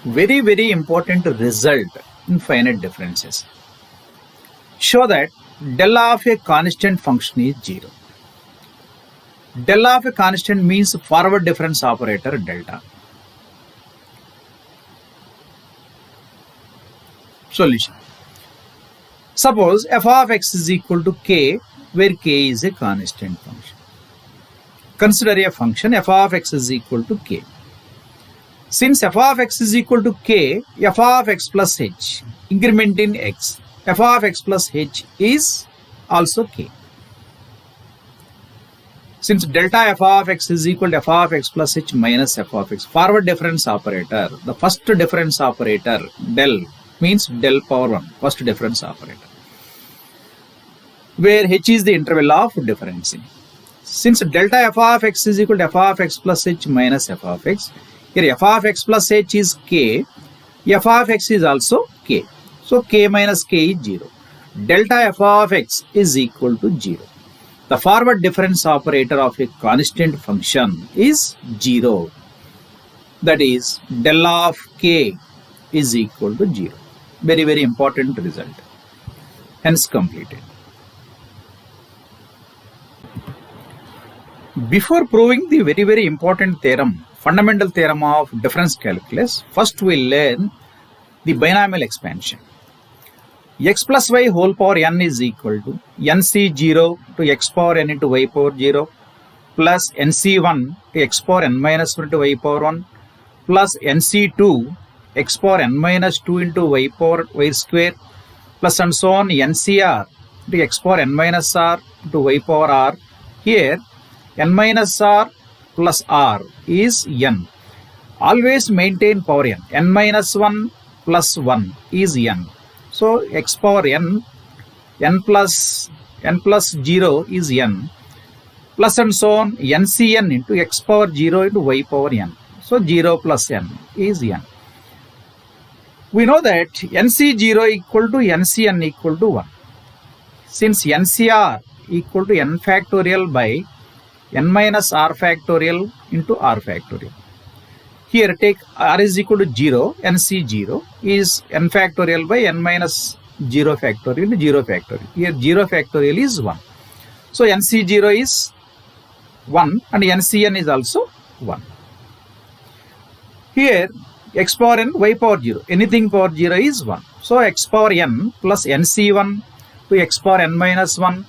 Very important result in finite differences. Show that del of a constant function is 0. Del of a constant means forward difference operator delta. Solution. Suppose f of x is equal to k, where k is a constant function. Consider a function f of x is equal to k. Since f of x is equal to k, f of x plus h, increment in x, f of x plus h is also k. Since delta f of x is equal to f of x plus h minus f of x, forward difference operator, the first difference operator, del, means del power 1, first difference operator, where h is the interval of differencing. Since delta f of x is equal to f of x plus h minus f of x, here f of x plus h is k, f of x is also k. So k minus k is 0. Delta f of x is equal to 0. The forward difference operator of a constant function is 0. That is, del of k is equal to 0. Very important result. Hence completed. Before proving the very important theorem, fundamental theorem of difference calculus, first we'll learn the binomial expansion. X plus y whole power n is equal to nc0 to x power n into y power 0 plus nc1 to x power n minus 1 into y power 1 plus nc2 x power n minus 2 into y power y square plus and so on ncr to x power n minus r into y power r. Here n minus r plus r is n. Always maintain power n. N minus 1 plus 1 is n. So x power n plus 0 is n, plus and so on ncn into x power 0 into y power n. So 0 plus n is n. We know that nc0 equal to ncn equal to 1. Since ncr equal to n factorial by n minus r factorial into r factorial. Here take r is equal to 0, nc0 is n factorial by n minus 0 factorial into 0 factorial. Here 0 factorial is 1. So nc0 is 1 and ncn is also 1. Here x power n, y power 0, anything power 0 is 1. So x power n plus nc1 to x power n minus 1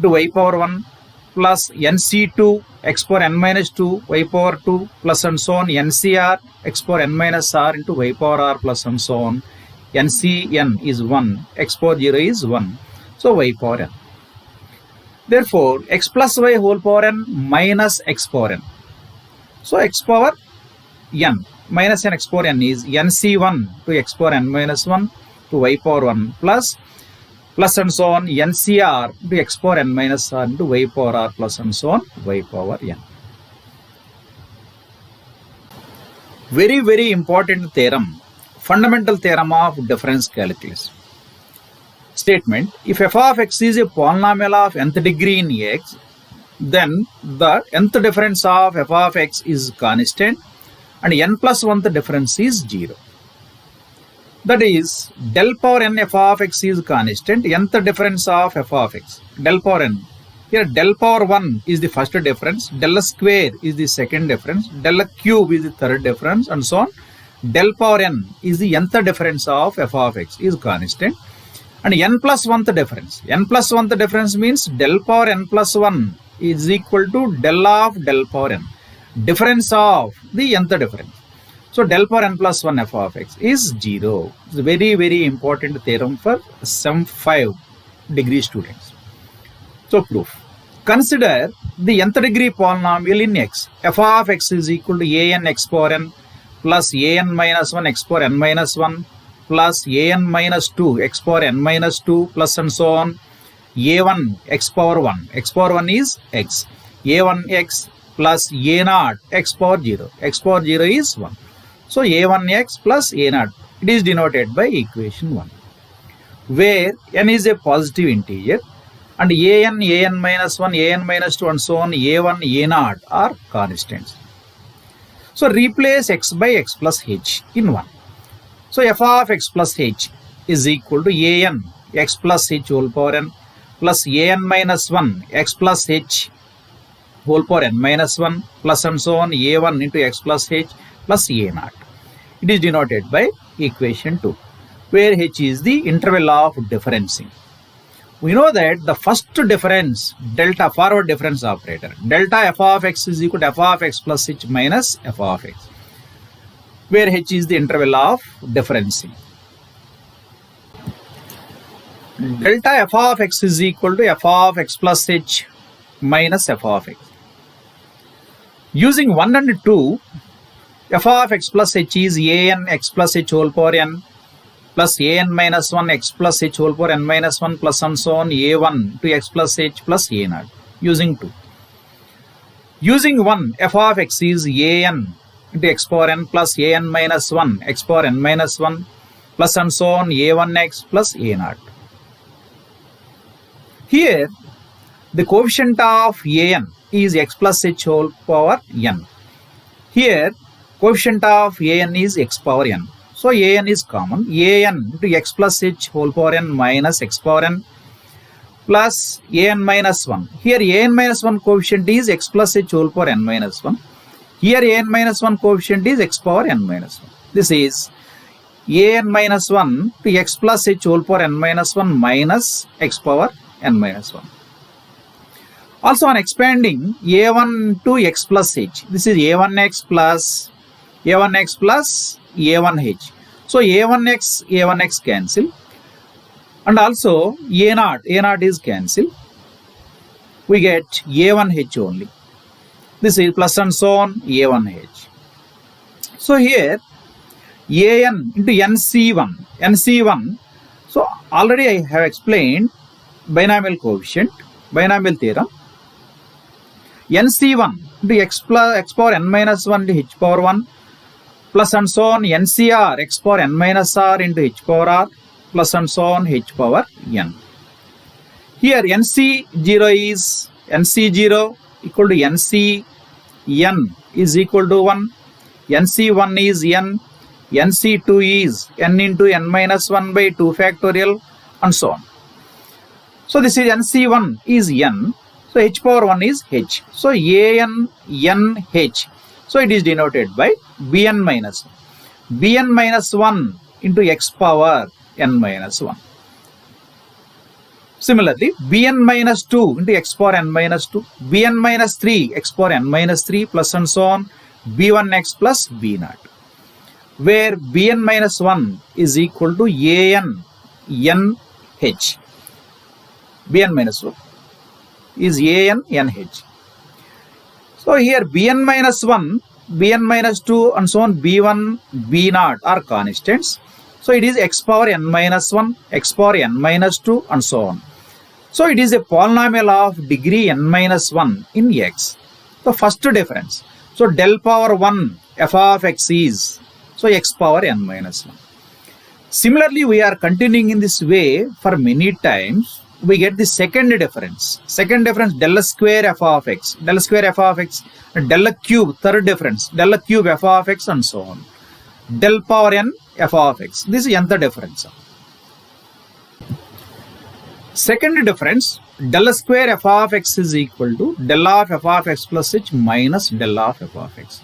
to y power 1 plus nc2 x power n minus 2 y power 2 plus and so on ncr x power n minus r into y power r plus and so on. ncn is 1, x power 0 is 1, so y power n. Therefore x plus y whole power n minus x power n. So x power n minus n x power n is nc1 to x power n minus 1 to y power 1 plus and so on ncr to x power n minus r into y power r plus and so on y power n. Very important theorem, fundamental theorem of difference calculus. Statement: if f of x is a polynomial of nth degree in x, then the nth difference of f of x is constant and n plus 1th difference is 0. That is, del power n f of x is constant, nth difference of f of x, del power n. Here del power 1 is the first difference, del square is the second difference, del cube is the third difference and so on. Del power n is the nth difference of f of x is constant and n plus 1th difference. N plus 1th difference means del power n plus 1 is equal to del of del power n, difference of the nth difference. So del power n plus 1 f of x is 0. It's a very important theorem for some 5 degree students. So proof. Consider the nth degree polynomial in x. F of x is equal to an x power n plus an minus 1 x power n minus 1 plus an minus 2 x power n minus 2 plus and so on a1 x power 1. X power 1 is x. a1x plus a0 x power 0. X power 0 is 1. So a1x plus a0, it is denoted by equation 1, where n is a positive integer and an minus 1, an minus 2 and so on a1, a0 are constants. So replace x by x plus h in 1. So f of x plus h is equal to an x plus h whole power n plus an minus 1 x plus h whole power n minus 1 plus and so on a1 into x plus h plus a naught. It is denoted by equation 2, where h is the interval of differencing. We know that the first difference, delta, forward difference operator, delta f of x is equal to f of x plus h minus f of x, where h is the interval of differencing. Delta f of x is equal to f of x plus h minus f of x. Using 1 and 2, f of x plus h is an x plus h whole power n plus an minus 1 x plus h whole power n minus 1 plus and so on a1 to x plus h plus a naught, using 2. Using 1, f of x is an into x power n plus an minus 1 x power n minus 1 plus and so on a1x plus a naught. Here, the coefficient of an is x plus h whole power n. Here, coefficient of an is x power n. So an is common. An into x plus h whole power n minus x power n plus an minus 1. Here an minus 1 coefficient is x plus h whole power n minus 1. Here an minus 1 coefficient is x power n minus 1. This is an minus 1 to x plus h whole power n minus 1 minus x power n minus 1. Also on expanding a1 to x plus h, this is a1x plus a1h. So a1x cancel, and also a naught is cancel. We get a1h only. This is plus and so on a1h. So here an into nc1. So already I have explained binomial coefficient, binomial theorem. nc1 into x power n minus 1 into h power 1 plus and so on ncr x power n minus r into h power r plus and so on h power n. Here nc0 is nc0 equal to ncn is equal to 1, nc1 is n, nc2 is n into n minus 1 by 2 factorial and so on. So this is nc1 is n. So h power 1 is h. So an n h. So it is denoted by bn minus 1. bn minus 1 into x power n minus 1. Similarly, bn minus 2 into x power n minus 2. bn minus 3 x power n minus 3 plus and so on b1x plus b naught. Where bn minus 1 is equal to an n h. bn minus 1 is an nh. So here bn minus 1, bn minus 2 and so on b1, b naught are constants. So it is x power n minus 1, x power n minus 2 and so on. So it is a polynomial of degree n minus 1 in x. The first difference. So del power 1 f of x is so x power n minus 1. Similarly, we are continuing in this way for many times. We get the second difference. Second difference, del square f of x, del square f of x, del cube, third difference, del cube f of x and so on. Del power n f of x. This is nth difference. Second difference, del square f of x is equal to del of f of x plus h minus del of f of x.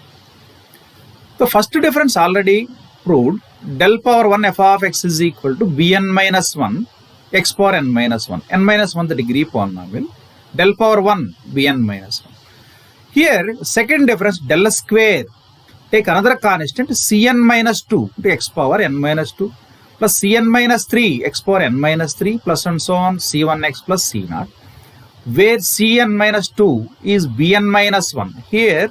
The first difference already proved. Del power 1 f of x is equal to bn minus 1 x power n minus 1. n minus 1 the degree polynomial. Del power 1 bn minus 1. Here second difference, del square. Take another constant cn minus 2 to x power n minus 2 plus cn minus 3 x power n minus 3 plus and so on c1x plus c naught. Where cn minus 2 is bn minus 1. Here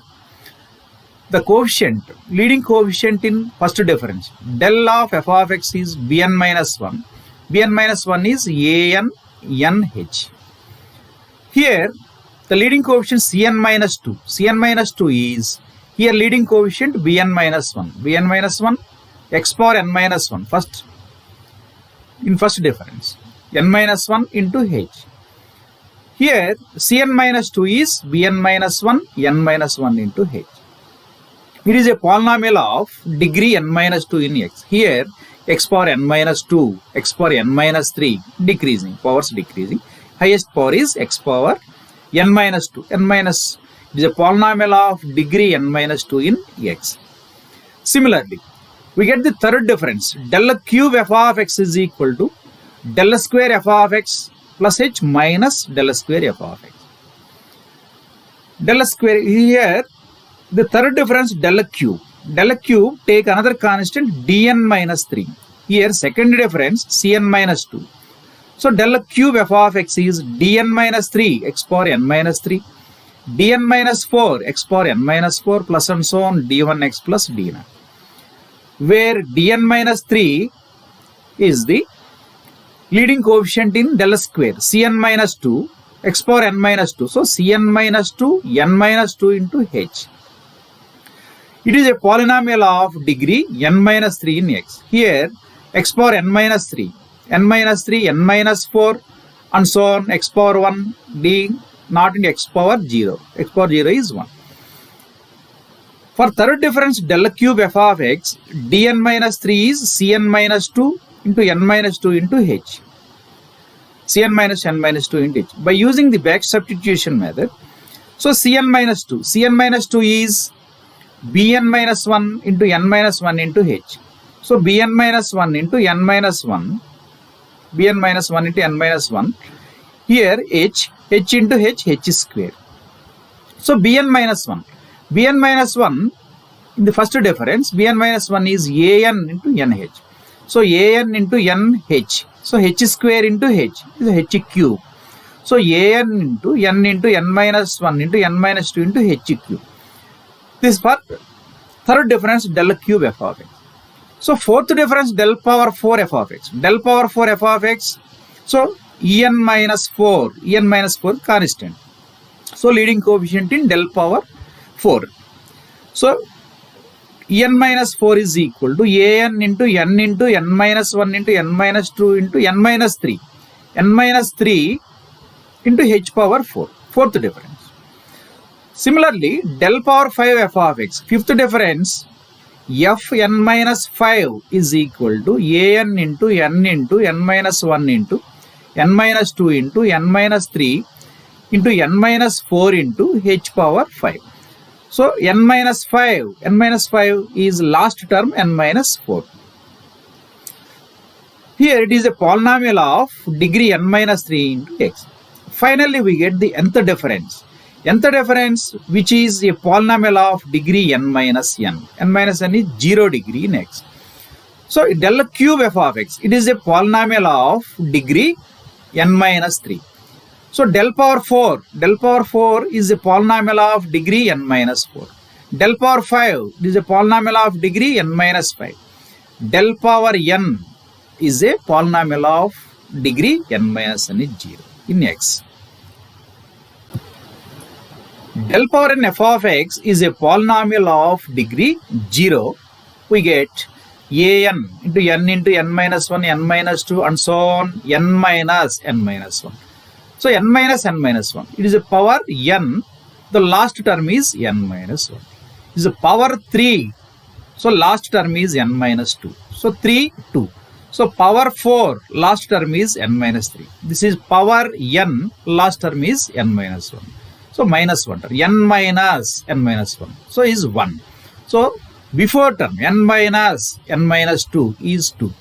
the coefficient, leading coefficient in first difference, del of f of x is bn minus 1. bn minus 1 is an nh. Here the leading coefficient cn minus 2. cn minus 2 is here leading coefficient bn minus 1. bn minus 1 x power n minus 1 first in first difference, n minus 1 into h. Here cn minus 2 is bn minus 1 n minus 1 into h. It is a polynomial of degree n minus 2 in x. Here x power n minus 2, x power n minus 3 decreasing, powers decreasing. Highest power is x power n minus 2. It is a polynomial of degree n minus 2 in x. Similarly, we get the third difference. Del cube f of x is equal to del square f of x plus h minus del square f of x. Del square here, the third difference del cube. Del cube take another constant dn minus 3. Here second difference cn minus 2. So del cube f of x is dn minus 3 x power n minus 3, dn minus 4 x power n minus 4 plus and so on d1x plus d0. Where dn minus 3 is the leading coefficient in del square, cn minus 2 x power n minus 2. So cn minus 2 n minus 2 into h. It is a polynomial of degree n minus 3 in x. Here x power n minus 3, n minus 3, n minus 4 and so on x power 1 d not into x power 0. X power 0 is 1. For third difference del cube f of x, dn minus 3 is cn minus 2 into n minus 2 into h. Cn minus n minus 2 into h. By using the back substitution method, so cn minus 2 is bn minus 1 into n minus 1 into h. So bn minus 1 into n minus 1, bn minus 1 into n minus 1. Here h into h square. So bn minus 1 in the first difference, bn minus 1 is an into nh. So an into nh. So h square into h is h cube. So an into n minus 1 into n minus 2 into h cube. This for third difference del cube f of x. So fourth difference del power 4 f of x. Del power 4 f of x. So en minus 4 constant. So leading coefficient in del power 4. So n minus 4 is equal to an into n minus 1 into n minus 2 into n minus 3. N minus 3 into h power 4. Fourth difference. Similarly, del power 5 f of x. Fifth difference, f n minus 5 is equal to an into n minus 1 into n minus 2 into n minus 3 into n minus 4 into h power 5. So n minus 5 is last term n minus 4. Here it is a polynomial of degree n minus 3 into x. Finally, we get the nth difference. Nth difference, which is a polynomial of degree n minus n. N minus n is 0 degree in x. So del cube f of x, it is a polynomial of degree n minus 3. So del power 4 is a polynomial of degree n minus 4. Del power 5 is a polynomial of degree n minus 5. Del power n is a polynomial of degree n minus n is 0 in x. Del power n f of x is a polynomial of degree 0. We get an into n minus 1, n minus 2 and so on n minus n minus 1. So n minus n minus 1. It is a power n. The last term is n minus 1. It is a power 3. So last term is n minus 2. So 3, 2. So power 4. Last term is n minus 3. This is power n. Last term is n minus 1. So minus 1 term. N minus n minus 1. So is 1. So before term n minus 2 is 2.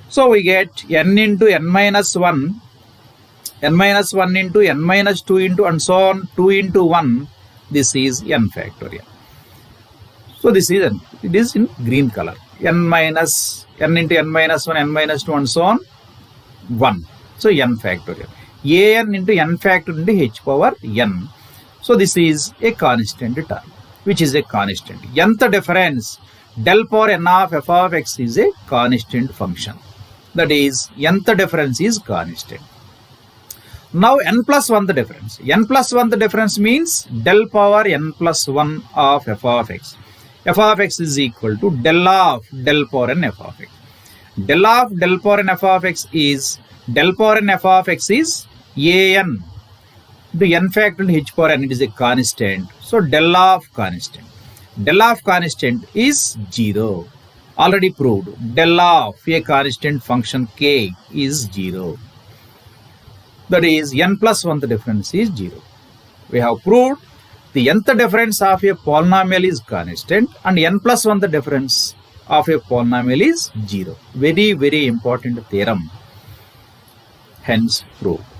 So we get n into n minus 1. N minus 1 into n minus 2 into and so on 2 into 1. This is n factorial. So this is n. It is in green color. N into n minus 1, n minus 2 and so on 1. So n factorial. An into n factorial into h power n. So this is a constant term, which is a constant. Nth difference del power n of f of x is a constant function. That is nth difference is constant. Now n plus 1th difference. N plus 1th difference means del power n plus 1 of f of x. F of x is equal to del of del power n f of x. Del of del power n f of x is del power n f of x is an into n factorial h power n. It is a constant. So del of constant. del of constant is 0. Already proved. Del of a constant function k is 0. That is n plus 1th difference is 0. We have proved the nth difference of a polynomial is constant and n plus 1th difference of a polynomial is 0. Very, very important theorem. Hence proved.